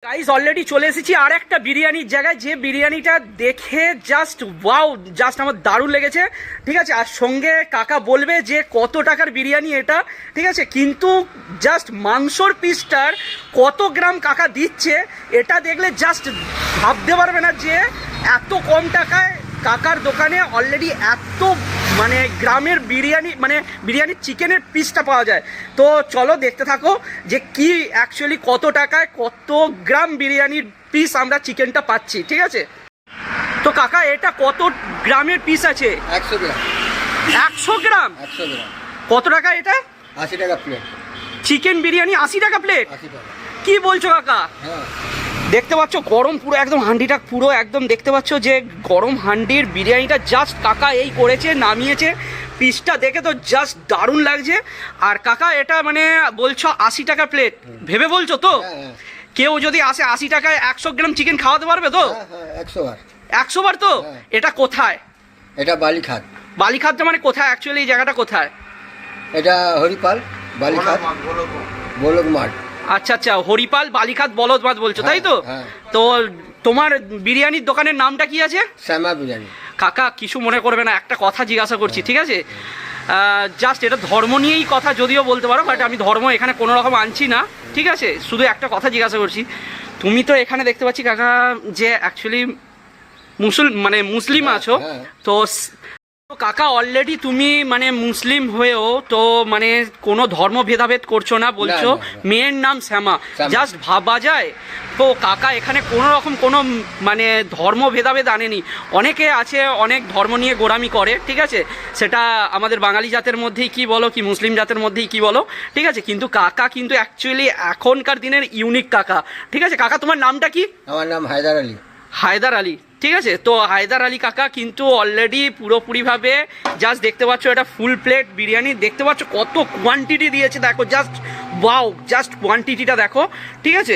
Guys already চলে এসেছি আর একটা বিরিয়ানির জায়গায়, যে বিরিয়ানিটা দেখে জাস্ট ওয়াও, জাস্ট আমার দারুণ লেগেছে। ঠিক আছে, আর সঙ্গে কাকা বলবে যে কত টাকার বিরিয়ানি এটা। ঠিক আছে, কিন্তু জাস্ট মাংসর পিসটার কত গ্রাম কাকা দিচ্ছে এটা দেখলে জাস্ট ভাবতে পারবে না যে এত কম টাকায় কাকার দোকানে অলরেডি এত মানে গ্রামের বিরিয়ানি, মানে বিরিয়ানির চিকেনের পিসটা পাওয়া যায়। তো চলো দেখতে থাকো যে কি অ্যাকচুয়ালি কত টাকায় কত গ্রাম বিরিয়ানির পিস আমরা চিকেনটা পাচ্ছি। ঠিক আছে, তো কাকা এটা কত গ্রামের পিস আছে? 100 গ্রাম। 100 গ্রাম? 100 গ্রাম। কত টাকা এটা? 80 টাকা প্লেট। চিকেন বিরিয়ানি 80 টাকা প্লেট? 80 টাকা। কি বলছো কাকা? হ্যাঁ, দেখতে পাচ্ছ গরম পুরো একদম হান্ডিটা পুরো একদম দেখতে পাচ্ছ যে গরম হান্ডির বিরিয়ানিটা জাস্ট কাকা এই করেছে, নামিয়েছে। পিসটা দেখে তো জাস্ট দারুণ লাগছে। আর কাকা এটা মানে বলছো 80 টাকা প্লেট, ভেবে বলছো তো? হ্যাঁ। কেউ যদি আসে 80 টাকায় 100 গ্রাম চিকেন খাওয়াতে পারবে তো? হ্যাঁ, 100 বার। 100 বার তো? হ্যাঁ। এটা কোথায়? এটা বালিখাত। বালিখাতটা মানে কোথায় অ্যাকচুয়ালি, এই জায়গাটা কোথায়? এটা হরিপাল বালিখাত বলক মাঠ। আচ্ছা আচ্ছা, হরিপাল বালিখাত বলদবাদ বলছো, তাই তো? হ্যাঁ। তো তোমার বিরিয়ানির দোকানের নামটা কি আছে? শ্যামা বিরিয়ানি। কাকা কিছু মনে করবে না, একটা কথা জিজ্ঞাসা করছি, ঠিক আছে? জাস্ট এটা ধর্ম নিয়েই কথা যদিও বলতে পারো, বাট আমি ধর্ম এখানে কোনো রকম আনছি না। ঠিক আছে, শুধু একটা কথা জিজ্ঞাসা করছি। তুমি তো এখানে দেখতে পাচ্ছি কাকা যে অ্যাকচুয়ালি মুসলিম আছো। হ্যাঁ। তো কাকা অলরেডি তুমি মানে মুসলিম হয়েও তো মানে কোনো ধর্ম ভেদাভেদ করছো না, বলছো মেয়ের নাম শ্যামা। জাস্ট ভাবা যায় তো কাকা এখানে কোনো রকম কোনো মানে ধর্ম ভেদাভেদ আনেনি। অনেকে আছে অনেক ধর্ম নিয়ে গোড়ামি করে, ঠিক আছে, সেটা আমাদের বাঙালি জাতের মধ্যেই কি বলো কি মুসলিম জাতের মধ্যেই কি বলো, ঠিক আছে, কিন্তু কাকা কিন্তু অ্যাকচুয়ালি এখনকার দিনের ইউনিক কাকা। ঠিক আছে কাকা, তোমার নামটা কি? আমার নাম হায়দার আলী। হায়দার আলী, ঠিক আছে। তো হায়দার আলী কাকা কিন্তু অলরেডি পুরোপুরিভাবে জাস্ট দেখতে পাচ্ছ এটা ফুল প্লেট বিরিয়ানি, দেখতে পাচ্ছ কত কোয়ান্টিটি দিয়েছে, দেখো জাস্ট ওয়াও, জাস্ট কোয়ান্টিটিটা দেখো। ঠিক আছে,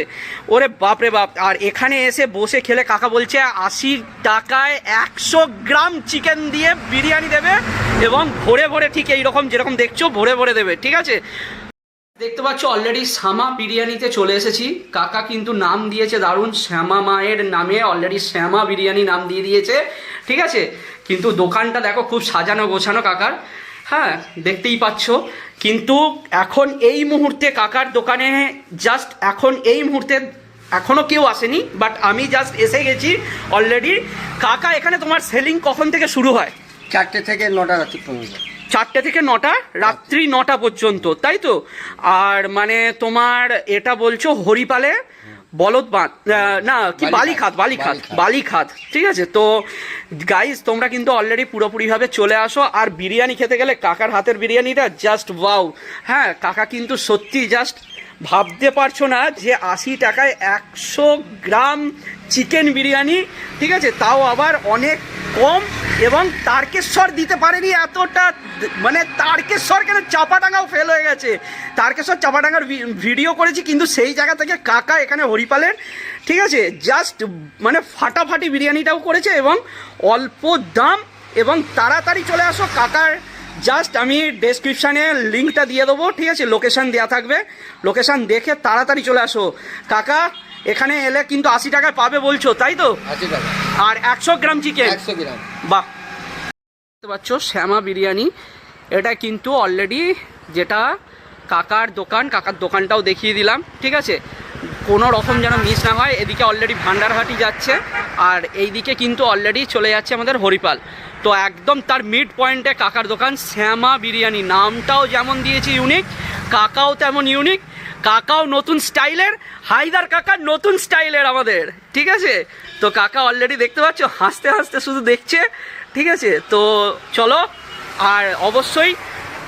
ওরে বাপ রে বাপ। আর এখানে এসে বসে খেলে কাকা বলছে 80 টাকায় 100 গ্রাম চিকেন দিয়ে বিরিয়ানি দেবে এবং ভরে ভরে, ঠিক এইরকম যেরকম দেখছো ভরে ভরে দেবে। ঠিক আছে, দেখতে পাচ্ছ অলরেডি শ্যামা বিরিয়ানিতে চলে এসেছি। কাকা কিন্তু নাম দিয়েছে দারুণ, শ্যামা মায়ের নামে অলরেডি শ্যামা বিরিয়ানি নাম দিয়ে দিয়েছে। ঠিক আছে, কিন্তু দোকানটা দেখো খুব সাজানো গোছানো কাকার, হ্যাঁ দেখতেই পাচ্ছ। কিন্তু এখন এই মুহূর্তে কাকার দোকানে জাস্ট এখন এই মুহূর্তে এখনও কেউ আসেনি, বাট আমি জাস্ট এসে গেছি অলরেডি। কাকা এখানে তোমার সেলিং কখন থেকে শুরু হয়? 4টে থেকে 9টা রাত্রি পর্যন্ত। 4টে থেকে 9টা, রাত্রি 9টা পর্যন্ত, তাই তো? আর মানে তোমার এটা বলছো হরিপালে বলদবাদ না কি বালিখাত? বালিখাত, ঠিক আছে। তো গাইজ তোমরা কিন্তু অলরেডি পুরোপুরিভাবে চলে আসো। আর বিরিয়ানি খেতে গেলে কাকার হাতের বিরিয়ানিটা জাস্ট ওয়াও। হ্যাঁ কাকা কিন্তু সত্যি জাস্ট ভাবতে পারছো না যে 80 টাকায় 100 গ্রাম চিকেন বিরিয়ানি, ঠিক আছে, তাও আবার অনেক কম। এবং তারকেশ্বর দিতে পারেনি এতটা, মানে তারকেশ্বর কেন চাপাডাঙ্গাও ফেল হয়ে গেছে। তারকেশ্বর চাপাডাঙ্গার ভিডিও করেছি, কিন্তু সেই জায়গা থেকে কাকা এখানে হরিপালের, ঠিক আছে, জাস্ট মানে ফাটাফাটি বিরিয়ানিটাও করেছে এবং অল্প দাম। এবং তাড়াতাড়ি চলে আসো কাকার, জাস্ট আমি ডেসক্রিপশানে লিঙ্কটা দিয়ে দেবো, ঠিক আছে, লোকেশান দেওয়া থাকবে, লোকেশান দেখে তাড়াতাড়ি চলে আসো। কাকা এখানে এলে কিন্তু 80 টাকায় পাবে বলছো, তাই তো? 80 টাকা। আর 100 গ্রাম চিকেন? 100 গ্রাম। বাহ, দেখতে পাচ্ছ শ্যামা বিরিয়ানি, এটা কিন্তু অলরেডি যেটা কাকার দোকান, কাকার দোকানটাও দেখিয়ে দিলাম। ঠিক আছে, কোনো রকম যেন মিস না হয়। এদিকে অলরেডি ভান্ডারহাটি যাচ্ছে আর এইদিকে কিন্তু অলরেডি চলে যাচ্ছে আমাদের হরিপাল। তো একদম তার মিড পয়েন্টে কাকার দোকান শ্যামা বিরিয়ানি, নামটাও যেমন দিয়েছি ইউনিক, কাকাও তেমন ইউনিক। কাকাও নতুন স্টাইলের, হায়দার কাকা নতুন স্টাইলের আমাদের, ঠিক আছে। তো কাকা অলরেডি দেখতে পাচ্ছ হাসতে হাসতে শুধু দেখছে, ঠিক আছে। তো চলো, আর অবশ্যই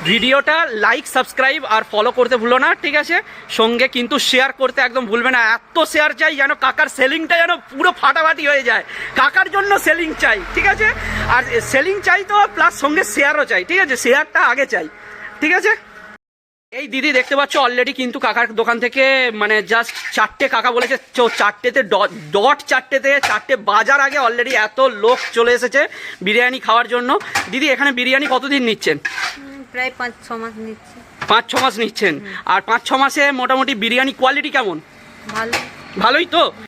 ভিডিওটা লাইক সাবস্ক্রাইব আর ফলো করতে ভুলো না, ঠিক আছে। সঙ্গে কিন্তু শেয়ার করতে একদম ভুলবে না, এত শেয়ার চাই যেন কাকার সেলিংটা যেন পুরো ফাটাফাটি হয়ে যায়। কাকার জন্য সেলিং চাই, ঠিক আছে। আর সেলিং চাই তো প্লাস সঙ্গে শেয়ারও চাই, ঠিক আছে, শেয়ারটা আগে চাই, ঠিক আছে। এই দিদি দেখতে পাচ্ছ অলরেডি কিন্তু কাকার দোকান থেকে মানে জাস্ট 4টে কাকা বলেছে, 4টেতে ডট 4টে বাজার আগে অলরেডি এত লোক চলে এসেছে বিরিয়ানি খাওয়ার জন্য। দিদি এখানে বিরিয়ানি কতদিন নিচ্ছেন? প্রায় 5-6 মাস নিচ্ছি। 5-6 মাস নিচ্ছেন। আর 5-6 মাসে মোটামুটি বিরিয়ানি কোয়ালিটি কেমন? ভালো। ভালোই তো?